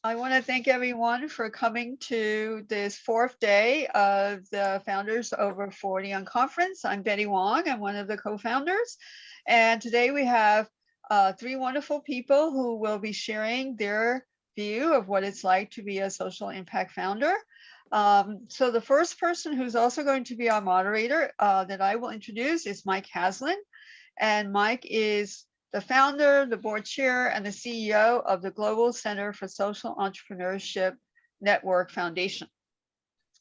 I want to thank everyone for coming to this fourth day of the Founders Over 40 Unconference. I'm Betty Wong. I'm one of the co-founders. And today we have three wonderful people who will be sharing their view of what it's like to be a social impact founder. So the first person who's also going to be our moderator that I will introduce is Mike Caslin. And Mike is the founder, the board chair, and the CEO of the Global Center for Social Entrepreneurship Network Foundation.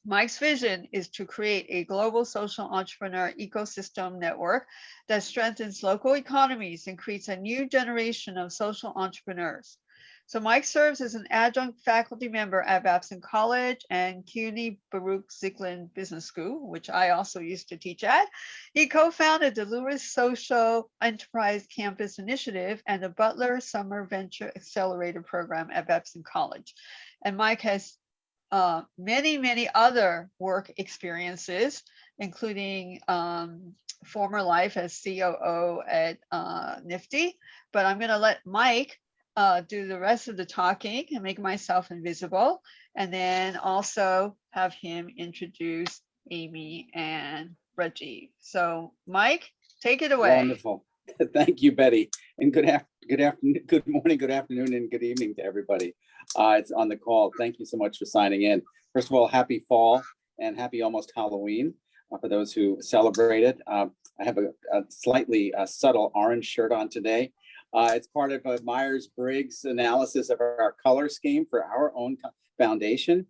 Mike's vision is to create a global social entrepreneur ecosystem network that strengthens local economies and creates a new generation of social entrepreneurs. So Mike serves as an adjunct faculty member at Babson College and CUNY Baruch Zicklin Business School, which I also used to teach at. He co-founded the Lewis Social Enterprise Campus Initiative and the Butler Summer Venture Accelerator Program at Babson College. And Mike has many other work experiences, including former life as COO at Nifty. But I'm going to let Mike do the rest of the talking and make myself invisible, and then also have him introduce Amy and Rajiv. So Mike, take it away. Wonderful. Thank you, Betty. And good afternoon, good morning, good afternoon, and good evening to everybody. It's on the call. Thank you so much for signing in. First of all, happy fall and happy almost Halloween for those who celebrate it. I have a slightly subtle orange shirt on today. It's part of a Myers-Briggs analysis of our color scheme for our own foundation.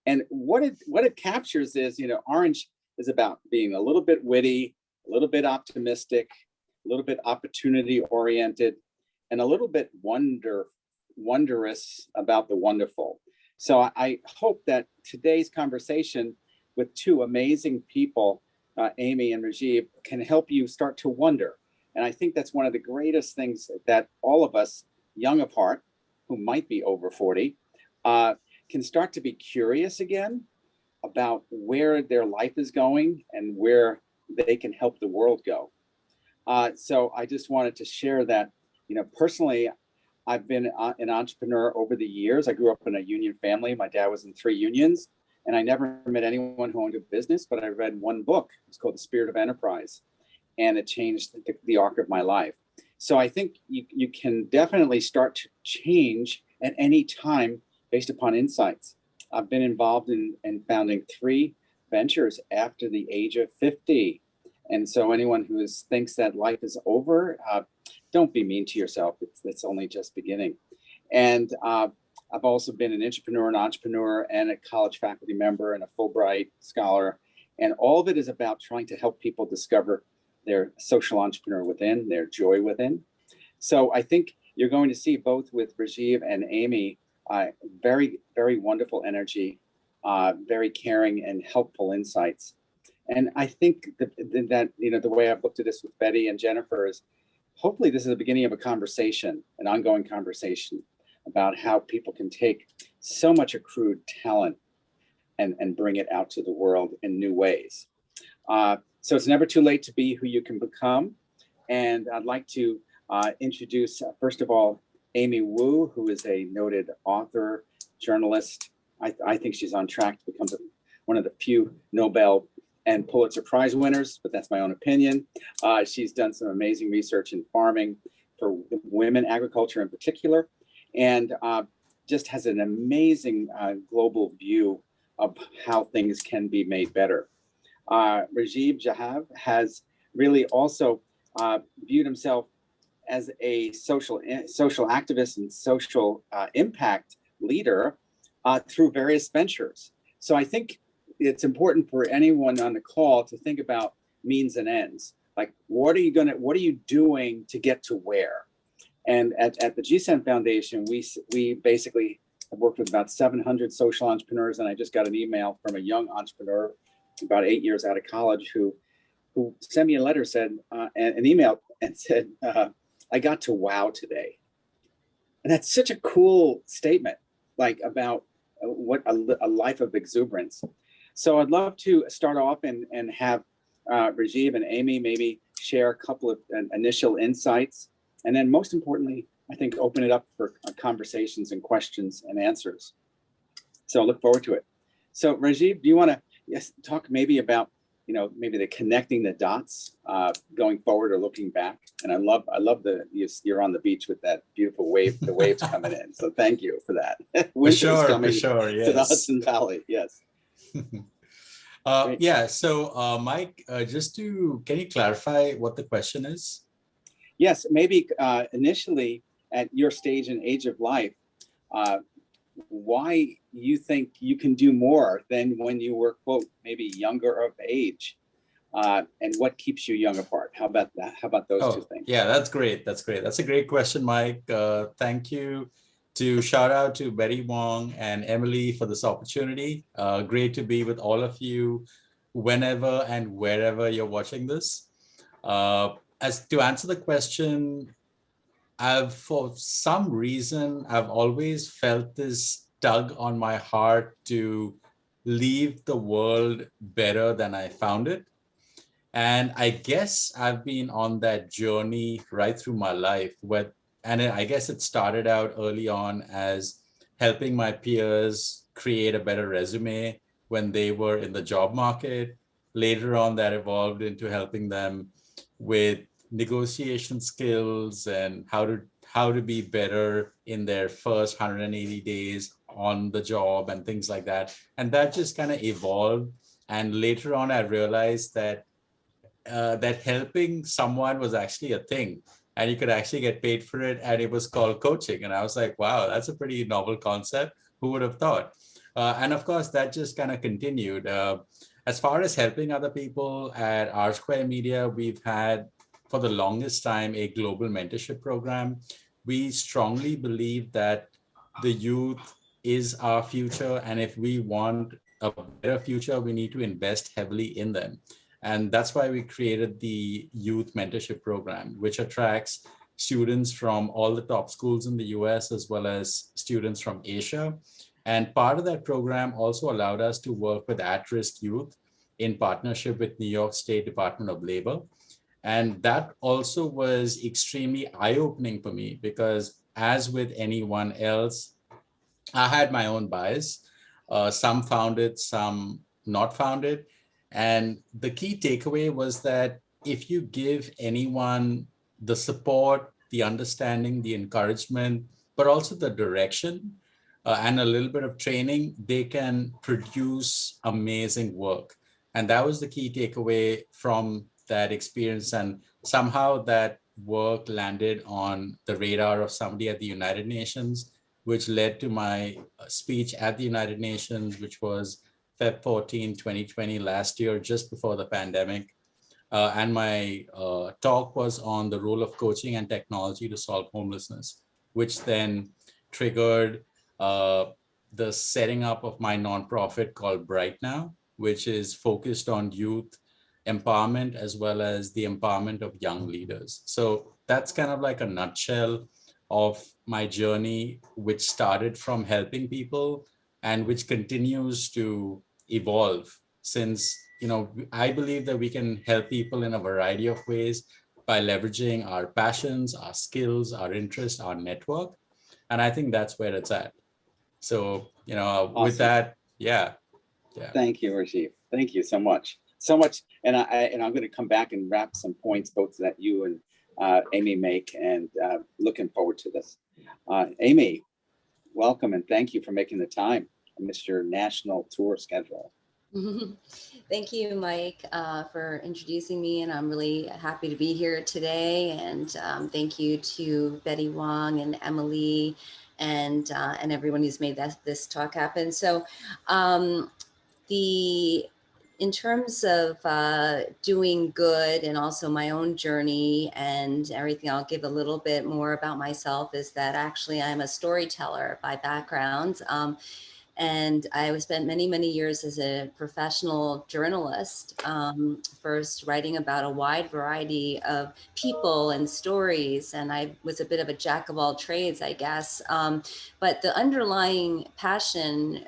And what it captures is, orange is about being a little bit witty, a little bit optimistic, a little bit opportunity oriented, and a little bit wondrous about the wonderful. So I hope that today's conversation with two amazing people, Amy and Rajiv, can help you start to wonder. And I think that's one of the greatest things that all of us, young of heart, who might be over 40, can start to be curious again about where their life is going and where they can help the world go. So I just wanted to share that, personally, I've been an entrepreneur over the years. I grew up in a union family. My dad was in 3 unions, and I never met anyone who owned a business, but I read one book. It's called The Spirit of Enterprise, and it changed the arc of my life. So I think you can definitely start to change at any time based upon insights. I've been involved in founding 3 ventures after the age of 50. And so anyone who thinks that life is over, don't be mean to yourself. It's only just beginning. And I've also been an entrepreneur, and a college faculty member and a Fulbright scholar. And all of it is about trying to help people discover their social entrepreneur within, their joy within. So I think you're going to see both with Rajiv and Amy, very, very wonderful energy, very caring and helpful insights. And I think that the way I've looked at this with Betty and Jennifer is, hopefully this is the beginning of a conversation, an ongoing conversation about how people can take so much accrued talent and bring it out to the world in new ways. So it's never too late to be who you can become. And I'd like to introduce, first of all, Amy Wu, who is a noted author, journalist. I think she's on track to become one of the few Nobel and Pulitzer Prize winners, but that's my own opinion. She's done some amazing research in farming for women, agriculture in particular, and just has an amazing global view of how things can be made better. Rajiv Jadhav has really also viewed himself as a social activist and social impact leader through various ventures. So I think it's important for anyone on the call to think about means and ends. Like, what are you doing to get to where? And at the GCEN Foundation, we basically have worked with about 700 social entrepreneurs. And I just got an email from a young entrepreneur about 8 years out of college who sent me a letter, an email and said, I got to wow today. And that's such a cool statement, like about what a life of exuberance. So I'd love to start off and have Rajiv and Amy maybe share a couple of initial insights. And then most importantly, I think, open it up for conversations and questions and answers. So I look forward to it. So Rajiv, do you want to talk maybe about, maybe the connecting the dots going forward or looking back? And I love you're on the beach with that beautiful wave, the waves coming in. So thank you for that. Winter is coming yes. to the Hudson Valley. Yes. Yeah. So Mike, can you clarify what the question is? Yes, maybe initially at your stage and age of life, why you think you can do more than when you were, quote, maybe younger of age, and what keeps you young apart? How about that? How about those two things? Yeah, that's great. That's a great question, Mike. Thank you. Shout out to Betty Wong and Emily for this opportunity. Great to be with all of you whenever and wherever you're watching this. As to answer the question, for some reason, I've always felt this tug on my heart to leave the world better than I found it. And I guess I've been on that journey right through my life. I guess it started out early on as helping my peers create a better resume when they were in the job market. Later on, that evolved into helping them with negotiation skills and how to be better in their first 180 days on the job and things like that. And that just kind of evolved. And later on, I realized that helping someone was actually a thing, and you could actually get paid for it, and it was called coaching. And I was like, wow, that's a pretty novel concept. Who would have thought? And of course, that just kind of continued. As far as helping other people at R Square Media, we've had for the longest time a global mentorship program. We strongly believe that the youth is our future, and if we want a better future, we need to invest heavily in them. And that's why we created the Youth Mentorship Program, which attracts students from all the top schools in the US, as well as students from Asia. And part of that program also allowed us to work with at-risk youth in partnership with New York State Department of Labor. And that also was extremely eye-opening for me, because as with anyone else, I had my own bias. Some found it, some not found it. And the key takeaway was that if you give anyone the support, the understanding, the encouragement, but also the direction and a little bit of training, they can produce amazing work. And that was the key takeaway from that experience. And somehow that work landed on the radar of somebody at the United Nations, which led to my speech at the United Nations, which was Feb 14, 2020, last year, just before the pandemic. And my talk was on the role of coaching and technology to solve homelessness, which then triggered the setting up of my nonprofit called Bright Now, which is focused on youth empowerment as well as the empowerment of young leaders. So that's kind of like a nutshell of my journey, which started from helping people and which continues to evolve, since I believe that we can help people in a variety of ways by leveraging our passions, our skills, our interests, our network. And I think that's where it's at. So Awesome. With that, yeah. Thank you, Rajiv. Thank you so much. And I'm going to come back and wrap some points both that you and Amy make, and looking forward to this. Amy, welcome, and thank you for making the time. I missed your national tour schedule. Thank you, Mike, for introducing me, and I'm really happy to be here today. And thank you to Betty Wong and Emily and everyone who's made this talk happen. So in terms of doing good and also my own journey and everything, I'll give a little bit more about myself, is that actually I'm a storyteller by background. And I spent many, many years as a professional journalist, first writing about a wide variety of people and stories. And I was a bit of a jack of all trades, I guess. But the underlying passion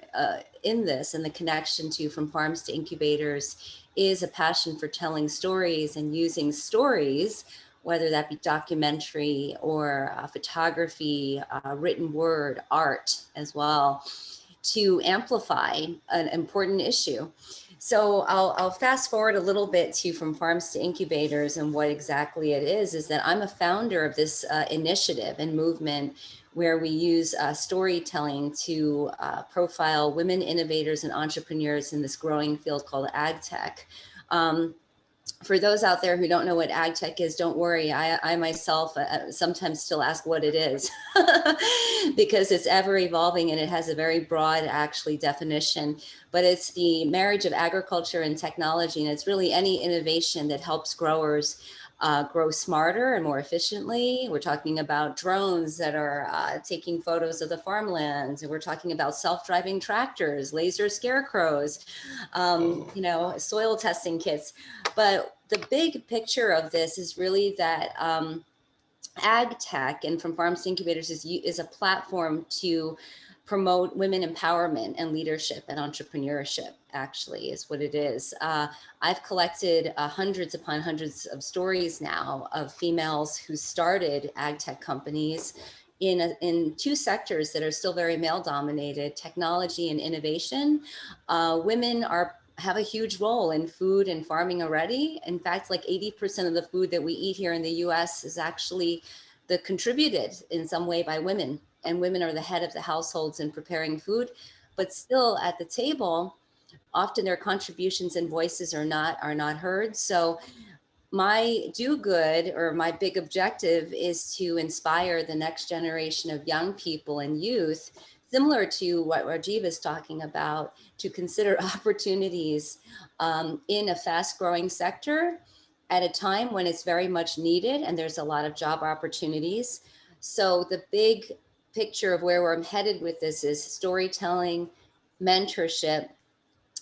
in this, and the connection to From Farms to Incubators, is a passion for telling stories and using stories whether that be documentary or photography, written word, art as well, to amplify an important issue. So I'll fast forward a little bit to From Farms to Incubators, and what exactly it is that I'm a founder of this initiative and movement where we use storytelling to profile women innovators and entrepreneurs in this growing field called ag tech. For those out there who don't know what ag tech is, don't worry. I myself sometimes still ask what it is because it's ever evolving and it has a very broad actually definition, but it's the marriage of agriculture and technology. And it's really any innovation that helps growers grow smarter and more efficiently. We're talking about drones that are taking photos of the farmlands, and we're talking about self-driving tractors, laser scarecrows, you know, soil testing kits. But the big picture of this is really that ag tech and From Farms to Incubators is a platform to promote women empowerment and leadership and entrepreneurship, actually, is what it is. I've collected hundreds upon hundreds of stories now of females who started ag tech companies in two sectors that are still very male dominated, technology and innovation. Women have a huge role in food and farming already. In fact, like 80% of the food that we eat here in the US is actually contributed in some way by women, and women are the head of the households in preparing food, but still at the table, often their contributions and voices are not heard. So my do good, or my big objective, is to inspire the next generation of young people and youth, similar to what Rajiv is talking about, to consider opportunities in a fast growing sector at a time when it's very much needed and there's a lot of job opportunities. So the big picture of where we're headed with this is storytelling, mentorship,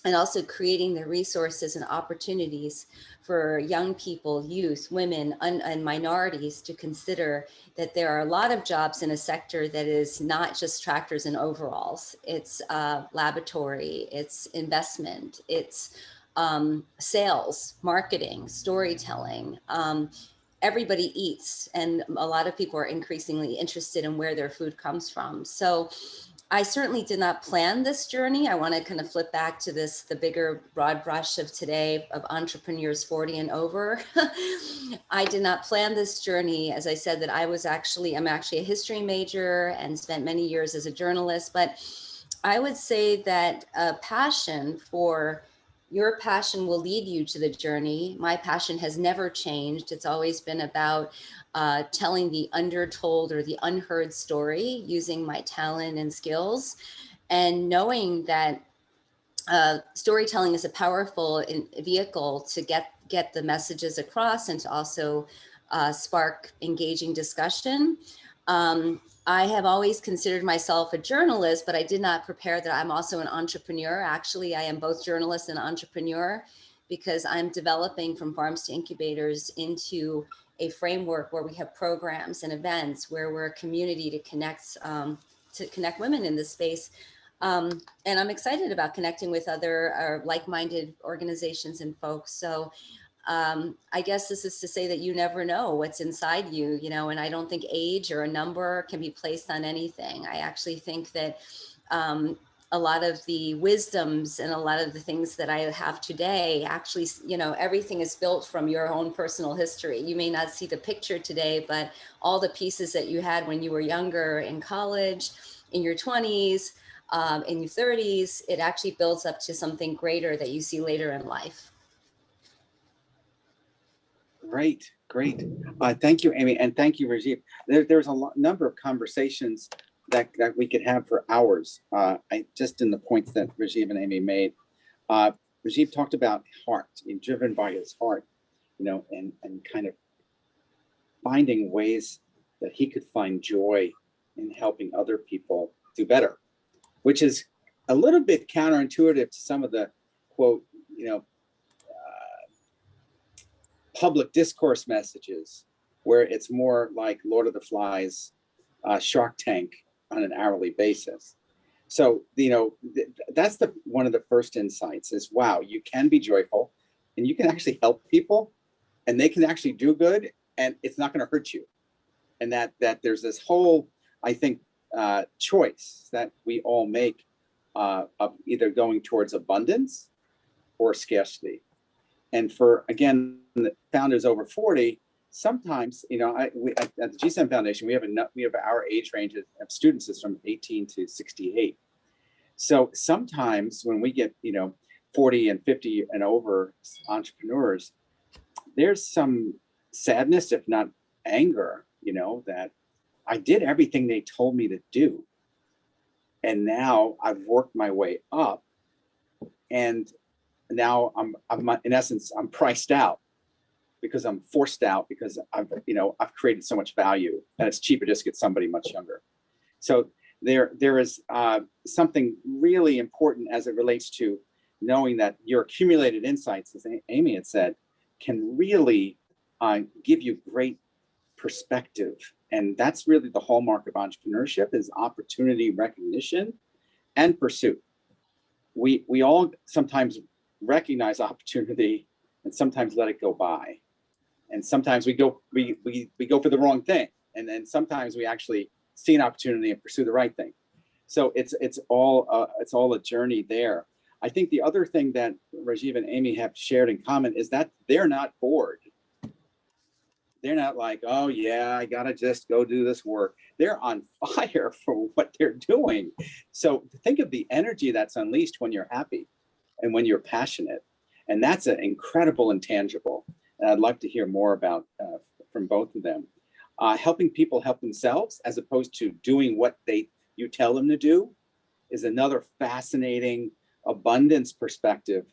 and also creating the resources and opportunities for young people, youth, women, and minorities to consider that there are a lot of jobs in a sector that is not just tractors and overalls. It's laboratory, it's investment, it's sales, marketing, storytelling. Everybody eats, and a lot of people are increasingly interested in where their food comes from. So I certainly did not plan this journey. I want to kind of flip back to the bigger broad brush of today of entrepreneurs 40 and over. I did not plan this journey. As I said, that I'm actually a history major and spent many years as a journalist, but I would say that your passion will lead you to the journey. My passion has never changed. It's always been about telling the undertold or the unheard story using my talent and skills, and knowing that storytelling is a powerful vehicle to get the messages across and to also spark engaging discussion. I have always considered myself a journalist, but I did not prepare that I'm also an entrepreneur. Actually, I am both journalist and entrepreneur, because I'm developing From Farms to Incubators into a framework where we have programs and events where we're a community to connect women in this space. And I'm excited about connecting with other like-minded organizations and folks. So I guess this is to say that you never know what's inside you, you know, and I don't think age or a number can be placed on anything. I actually think that a lot of the wisdoms and a lot of the things that I have today, actually, you know, everything is built from your own personal history. You may not see the picture today, but all the pieces that you had when you were younger, in college, in your 20s, in your 30s, it actually builds up to something greater that you see later in life. Great. Thank you, Amy, and thank you, Rajiv. There's a number of conversations that we could have for hours. Just in the points that Rajiv and Amy made. Rajiv talked about heart, being driven by his heart, you know, and kind of finding ways that he could find joy in helping other people do better, which is a little bit counterintuitive to some of the quote, you know, public discourse messages, where it's more like Lord of the Flies, Shark Tank on an hourly basis. So, you know, that's one of the first insights is, wow, you can be joyful and you can actually help people and they can actually do good and it's not going to hurt you. And that there's this whole, I think, choice that we all make of either going towards abundance or scarcity. And for, again, the founders over 40, sometimes, you know, at the GSEM Foundation, we have our age range of students is from 18 to 68. So sometimes when we get, you know, 40 and 50 and over entrepreneurs, there's some sadness, if not anger, you know, that I did everything they told me to do. And now I've worked my way up, and now I'm in essence, I'm priced out because I'm forced out because I've created so much value, and it's cheaper just to get somebody much younger. So there is something really important as it relates to knowing that your accumulated insights, as Amy had said, can really give you great perspective. And that's really the hallmark of entrepreneurship, is opportunity recognition and pursuit. We all sometimes recognize opportunity and sometimes let it go by. And sometimes we go for the wrong thing. And then sometimes we actually see an opportunity and pursue the right thing. So it's all a journey there. I think the other thing that Rajiv and Amy have shared in common is that they're not bored. They're not like, oh yeah, I gotta just go do this work. They're on fire for what they're doing. So think of the energy that's unleashed when you're happy and when you're passionate. And that's an incredible intangible. And I'd like to hear more about from both of them. Helping people help themselves as opposed to doing what you tell them to do is another fascinating abundance perspective.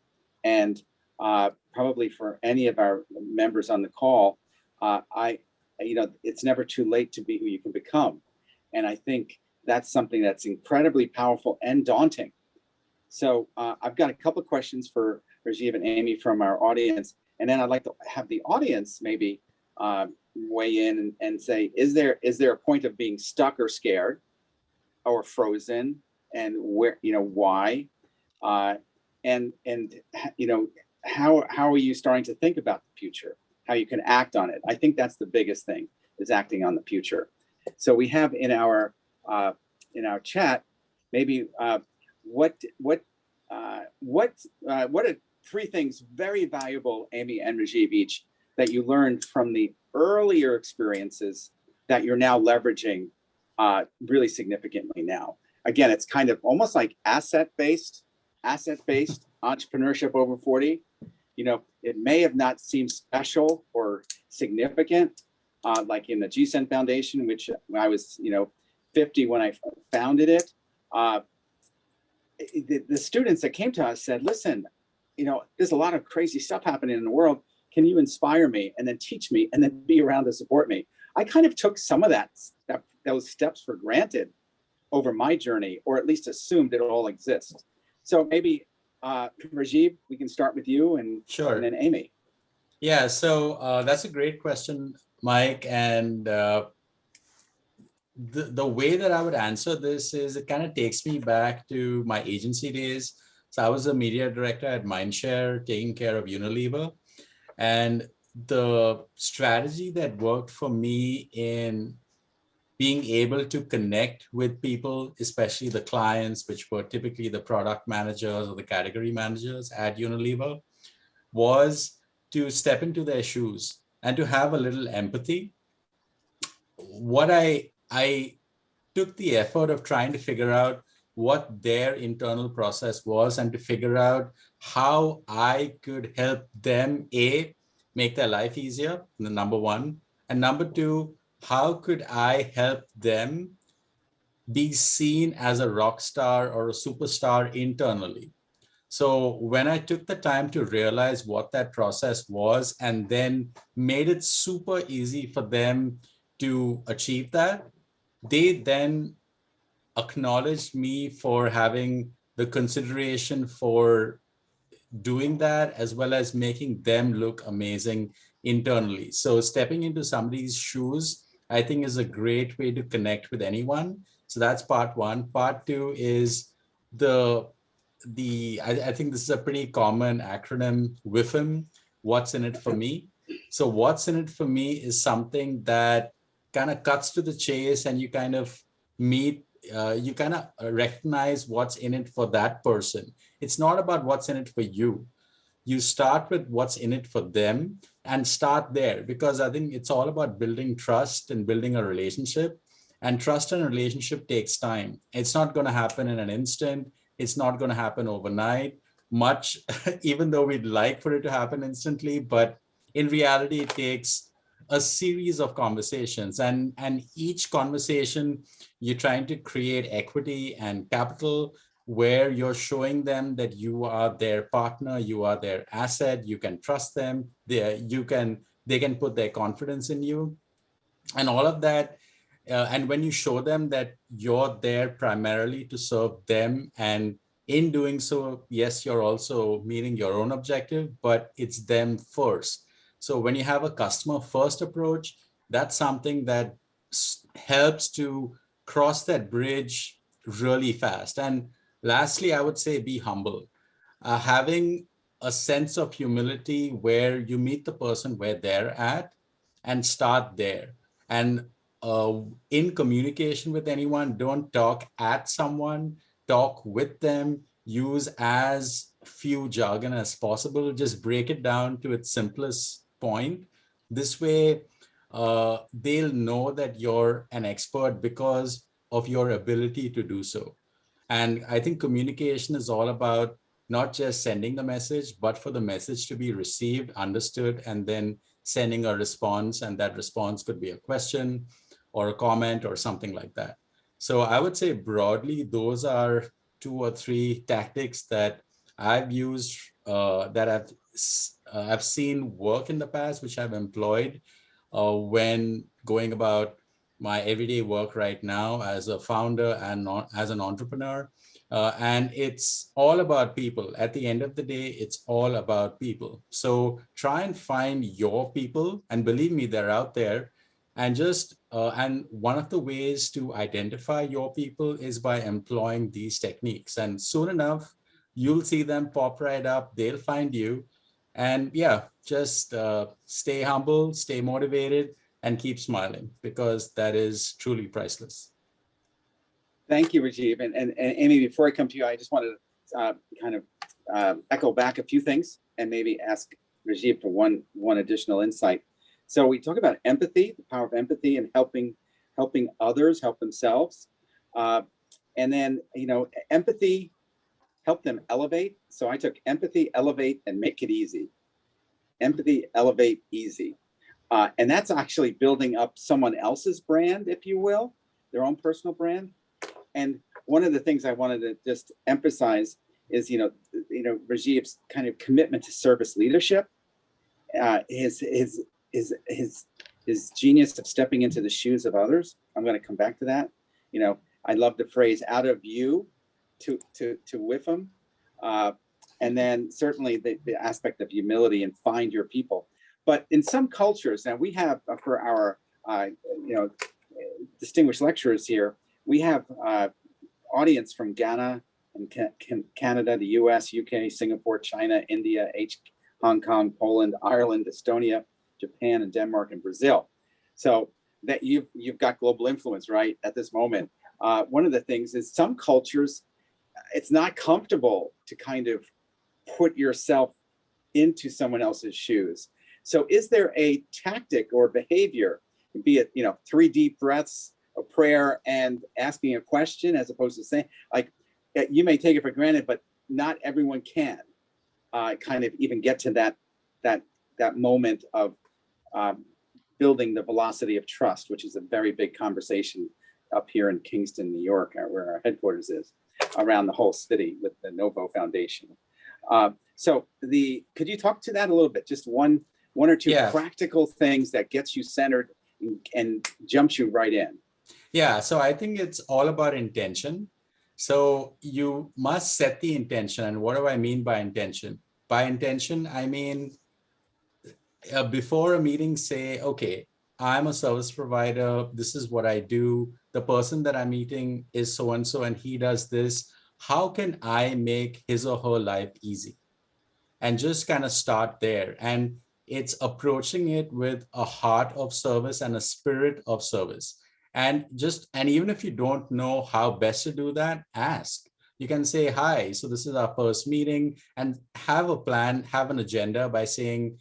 And probably for any of our members on the call, it's never too late to be who you can become. And I think that's something that's incredibly powerful and daunting. So I've got a couple of questions for Rajiv and Amy from our audience. And then I'd like to have the audience maybe weigh in and say, is there a point of being stuck or scared or frozen, and where, why? And how are you starting to think about the future? How you can act on it? I think that's the biggest thing, is acting on the future. So we have in our chat, maybe what are three things very valuable, Amy and Rajiv, each, that you learned from the earlier experiences that you're now leveraging really significantly now? Again, it's kind of almost like asset-based entrepreneurship over 40. It may have not seemed special or significant, like in the GSEN Foundation, which I was, 50 when I founded it. The students that came to us said, listen, there's a lot of crazy stuff happening in the world. Can you inspire me and then teach me and then be around to support me? I kind of took some of those steps for granted over my journey, or at least assumed it all exists. So maybe Rajiv, we can start with you, and sure, and then Amy. Yeah, so that's a great question, Mike. And the way that I would answer this is, it kind of takes me back to my agency days. So I was a media director at Mindshare, taking care of Unilever. And the strategy that worked for me in being able to connect with people, especially the clients, which were typically the product managers or the category managers at Unilever, was to step into their shoes and to have a little empathy. What I took the effort of trying to figure out what their internal process was, and to figure out how I could help them, A, make their life easier, number one, and number two, how could I help them be seen as a rock star or a superstar internally? So when I took the time to realize what that process was, and then made it super easy for them to achieve that, they then acknowledged me for having the consideration for doing that, as well as making them look amazing internally. So stepping into somebody's shoes, I think, is a great way to connect with anyone. So that's part one. Part two is I think this is a pretty common acronym, WIFM, what's in it for me. So what's in it for me is something that kind of cuts to the chase, and you kind of meet, you kind of recognize what's in it for that person. It's not about what's in it for you. You start with what's in it for them and start there, because I think it's all about building trust and building a relationship. And trust and relationship takes time. It's not going to happen in an instant. It's not going to happen overnight much, even though we'd like for it to happen instantly. But in reality, it takes a series of conversations, and each conversation you're trying to create equity and capital, where you're showing them that you are their partner, you are their asset, you can trust them, they can put their confidence in you, and all of that. And when you show them that you're there primarily to serve them, and in doing so, yes, you're also meeting your own objective, but it's them first. So when you have a customer first approach, that's something that helps to cross that bridge really fast. And lastly, I would say be humble. Having a sense of humility where you meet the person where they're at and start there. And in communication with anyone, don't talk at someone, talk with them, use as few jargon as possible, just break it down to its simplest point. This way, they'll know that you're an expert because of your ability to do so. And I think communication is all about not just sending the message, but for the message to be received, understood, and then sending a response. And that response could be a question or a comment or something like that. So I would say broadly, those are 2 or 3 tactics that I've used, that I've seen work in the past, which I've employed when going about my everyday work right now as a founder and not as an entrepreneur. And it's all about people. At the end of the day, it's all about people. So try and find your people, and believe me, they're out there. And and one of the ways to identify your people is by employing these techniques. And soon enough, you'll see them pop right up. They'll find you. And yeah, just stay humble, stay motivated, and keep smiling, because that is truly priceless. Thank you, Rajiv. And Amy, before I come to you, I just wanted to kind of echo back a few things and maybe ask Rajiv for one additional insight. So we talk about empathy, the power of empathy, and helping others help themselves. And then, empathy, help them elevate. So I took empathy, elevate, and make it easy. Empathy, elevate, easy. And that's actually building up someone else's brand, if you will, their own personal brand. And one of the things I wanted to just emphasize is, Rajiv's kind of commitment to service leadership, his genius of stepping into the shoes of others. I'm going to come back to that. I love the phrase "out of you to with them," and then certainly the aspect of humility and find your people. But in some cultures, now we have for our distinguished lecturers here, we have audience from Ghana and Canada, the US, UK, Singapore, China, India, Hong Kong, Poland, Ireland, Estonia, Japan, and Denmark, and Brazil. So that you've got global influence, right, at this moment. One of the things is some cultures, it's not comfortable to kind of put yourself into someone else's shoes. So is there a tactic or behavior, be it 3 deep breaths, a prayer, and asking a question, as opposed to saying, like, you may take it for granted, but not everyone can kind of even get to that moment of building the velocity of trust, which is a very big conversation up here in Kingston, New York, where our headquarters is, around the whole city with the Novo Foundation. So could you talk to that a little bit? Just one or two practical things that gets you centered and jumps you right in. Yeah, so I think it's all about intention. So you must set the intention. And what do I mean by intention? By intention, I mean, before a meeting, say, okay, I'm a service provider. This is what I do. The person that I'm meeting is so-and-so, and he does this. How can I make his or her life easy? And just kind of start there. And It's approaching it with a heart of service and a spirit of service. And even if you don't know how best to do that, ask. You can say, hi, so this is our first meeting, and have a plan, have an agenda by saying,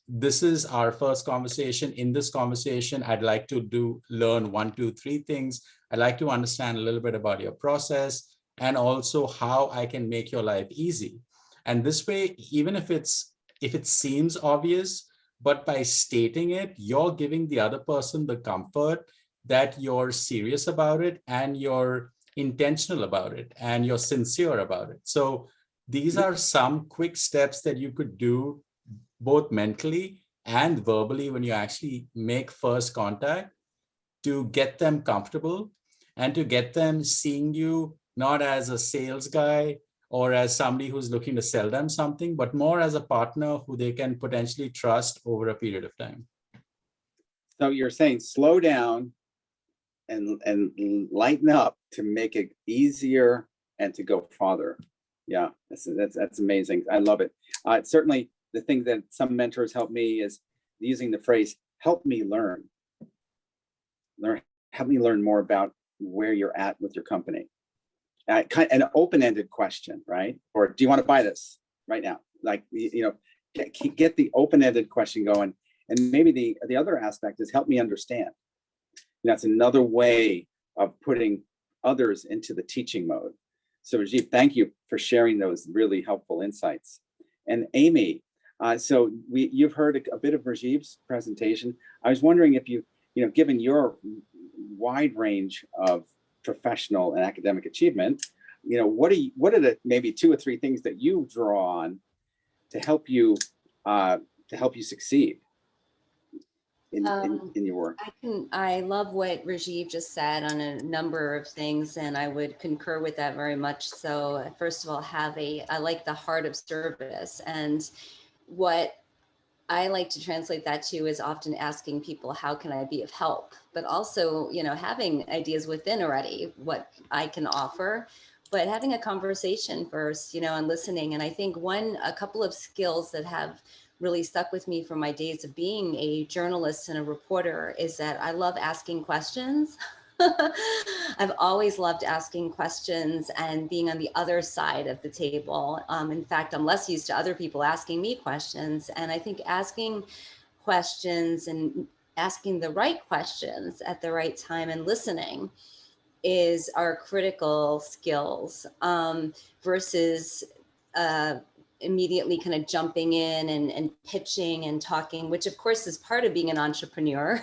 this is our first conversation. In this conversation, I'd like to learn 1, 2, 3 things. I'd like to understand a little bit about your process and also how I can make your life easy. And this way, even if it seems obvious, but by stating it, you're giving the other person the comfort that you're serious about it and you're intentional about it and you're sincere about it. So these are some quick steps that you could do both mentally and verbally when you actually make first contact, to get them comfortable and to get them seeing you not as a sales guy or as somebody who's looking to sell them something, but more as a partner who they can potentially trust over a period of time. So you're saying slow down and lighten up to make it easier and to go farther. Yeah, that's amazing. I love it. Certainly the thing that some mentors help me is using the phrase, help me learn. Help me learn more about where you're at with your company. An open-ended question, right? Or do you want to buy this right now? Like, get the open-ended question going. And maybe the other aspect is help me understand. That's another way of putting others into the teaching mode. So Rajiv, thank you for sharing those really helpful insights. And Amy, so you've heard a bit of Rajiv's presentation. I was wondering if given your wide range of professional and academic achievement, what are the maybe 2 or 3 things that you draw on to help you succeed in your work? I love what Rajiv just said on a number of things, and I would concur with that very much. So first of all, I like the heart of service, and what I like to translate that to is often asking people, how can I be of help? But also, having ideas within already, what I can offer, but having a conversation first, and listening. And I think a couple of skills that have really stuck with me from my days of being a journalist and a reporter is that I love asking questions. I've always loved asking questions and being on the other side of the table. In fact, I'm less used to other people asking me questions. And I think asking questions and asking the right questions at the right time and listening are critical skills versus immediately kind of jumping in and pitching and talking, which of course is part of being an entrepreneur.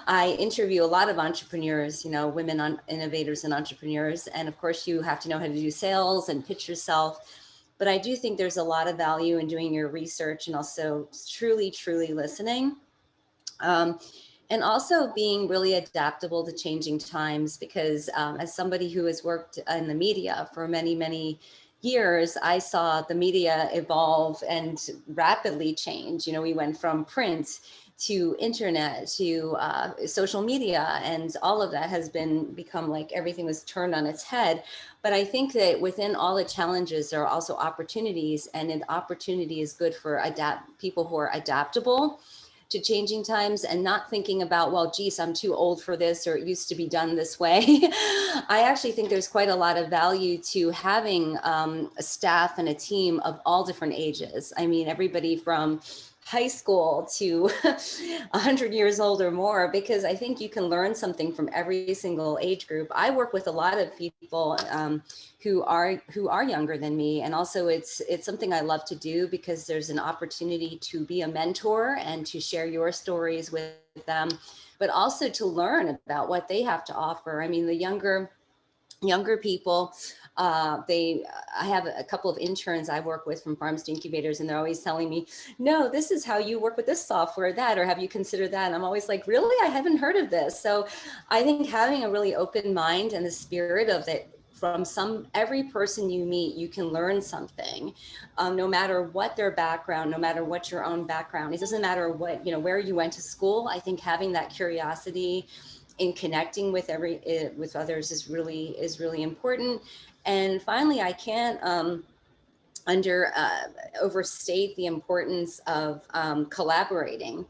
I interview a lot of entrepreneurs, women innovators and entrepreneurs. And of course you have to know how to do sales and pitch yourself. But I do think there's a lot of value in doing your research and also truly, truly listening. And also being really adaptable to changing times, because as somebody who has worked in the media for many, many years, I saw the media evolve and rapidly change. We went from print to internet to social media, and all of that has become like everything was turned on its head. But I think that within all the challenges, there are also opportunities, and an opportunity is good for people who are adaptable to changing times and not thinking about, well, geez, I'm too old for this, or it used to be done this way. I actually think there's quite a lot of value to having a staff and a team of all different ages. I mean, everybody from high school to 100 years old or more, because I think you can learn something from every single age group. I work with a lot of people who are younger than me, and also it's something I love to do because there's an opportunity to be a mentor and to share your stories with them, but also to learn about what they have to offer. I mean, the younger people, I have a couple of interns I work with from farms to incubators, and they're always telling me, no, this is how you work with this software, that, or have you considered that? And I'm always like, really? I haven't heard of this. So I think having a really open mind and the spirit of it, from every person you meet, you can learn something, no matter what their background, no matter what your own background. It doesn't matter what, where you went to school. I think having that curiosity in connecting with others is really important. And finally, I can't overstate the importance of collaborating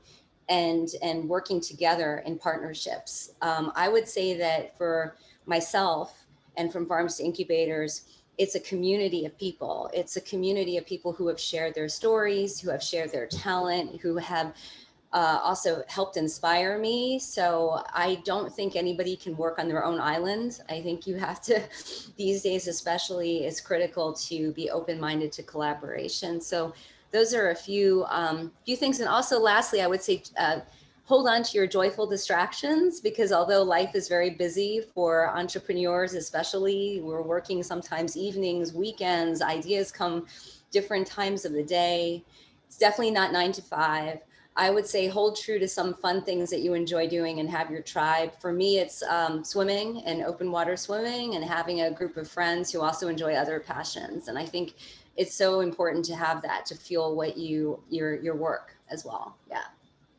and working together in partnerships. I would say that for myself and from Farms to Incubators, it's a community of people. It's a community of people who have shared their stories, who have shared their talent, who have also helped inspire me. So I don't think anybody can work on their own island. I think you have to, these days especially, it's critical to be open-minded to collaboration. So those are a few things. And also lastly, I would say, hold on to your joyful distractions, because although life is very busy for entrepreneurs, especially, we're working sometimes evenings, weekends, ideas come different times of the day. It's definitely not 9 to 5. I would say hold true to some fun things that you enjoy doing and have your tribe. For me, it's swimming and open water swimming and having a group of friends who also enjoy other passions. And I think it's so important to have that to fuel what your work as well. Yeah.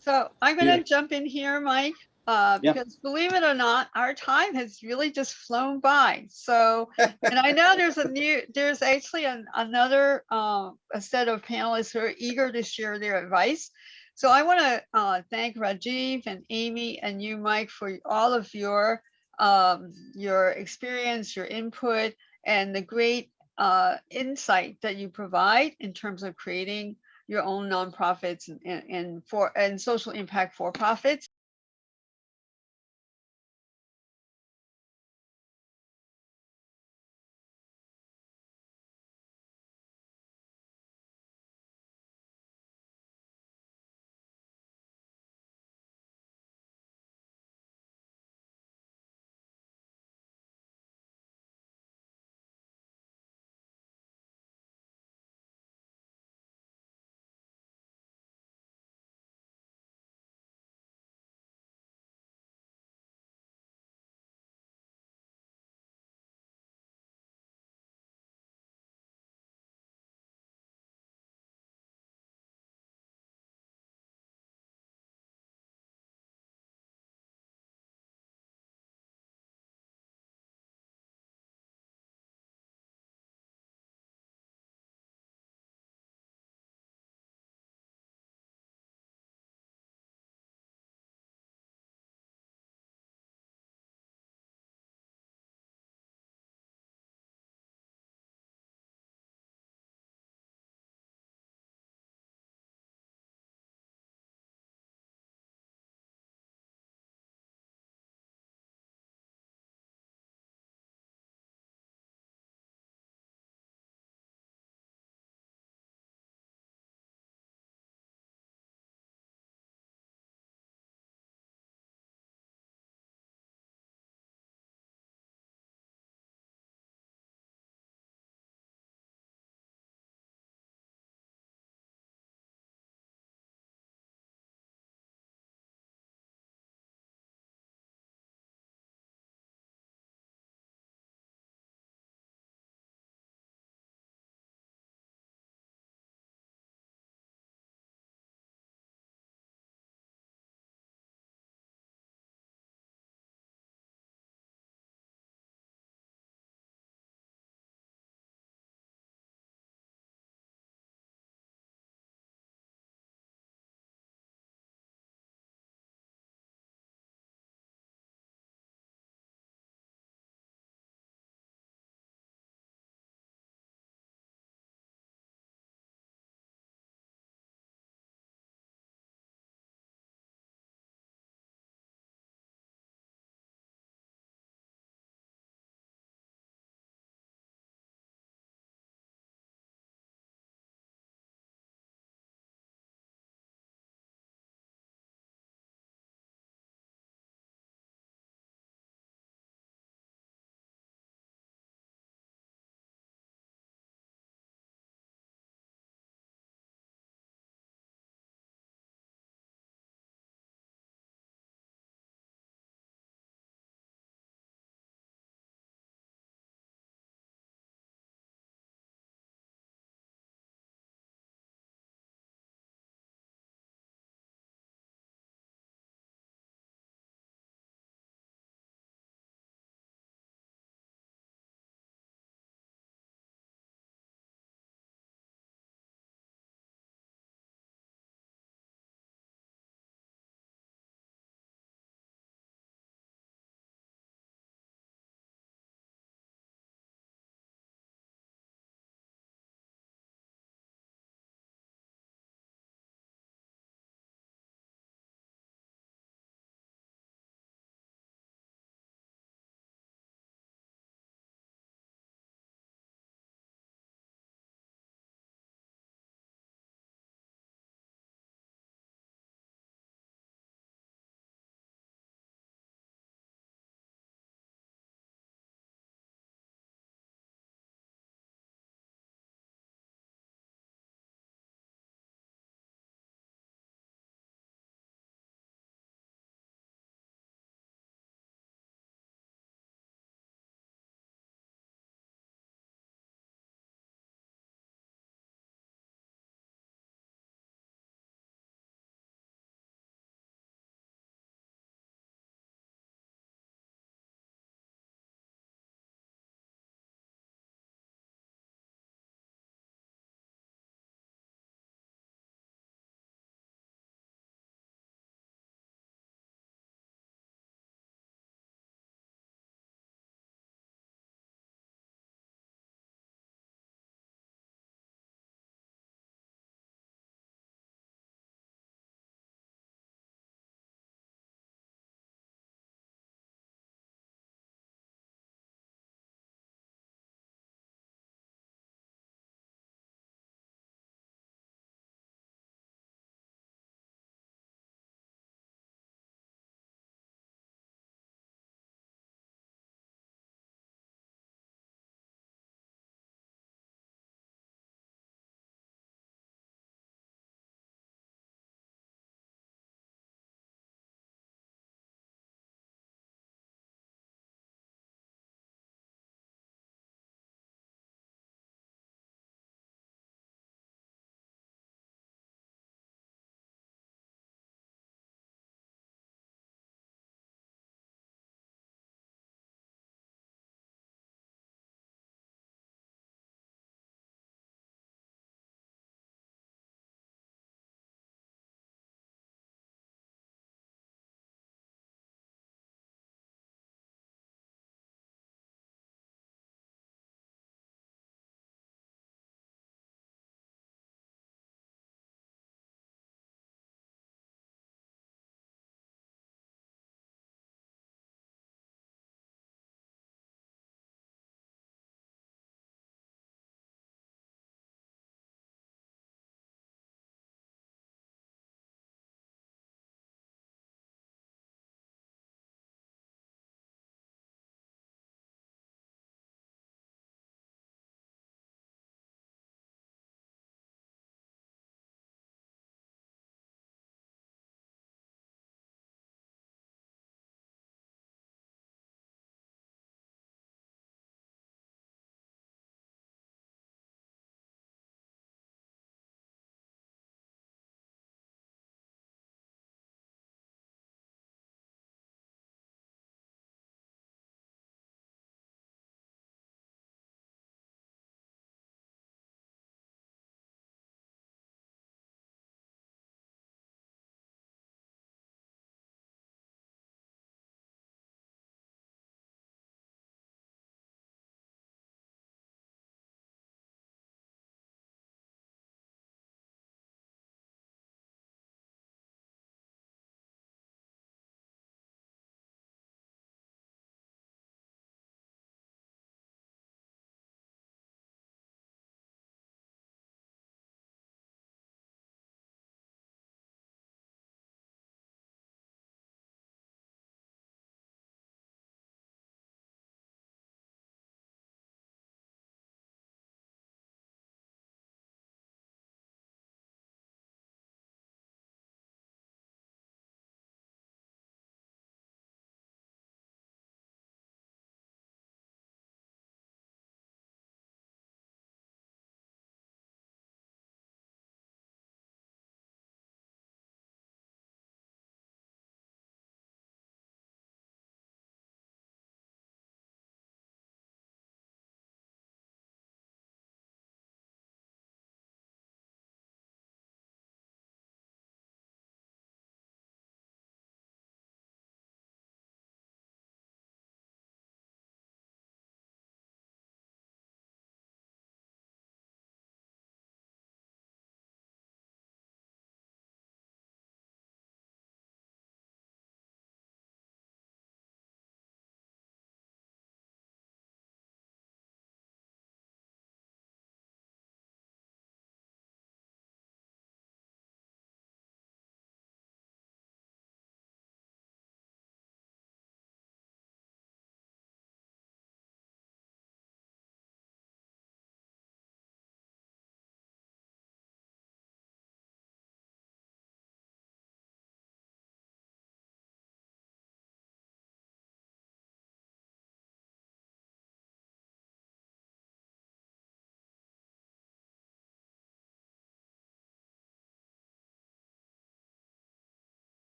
So I'm going Yeah. to jump in here, Mike, Yep. because believe it or not, our time has really just flown by. So, and I know there's actually another a set of panelists who are eager to share their advice. So I want to thank Rajiv and Amy and you, Mike, for all of your experience, your input, and the great insight that you provide in terms of creating your own nonprofits and social impact for profits.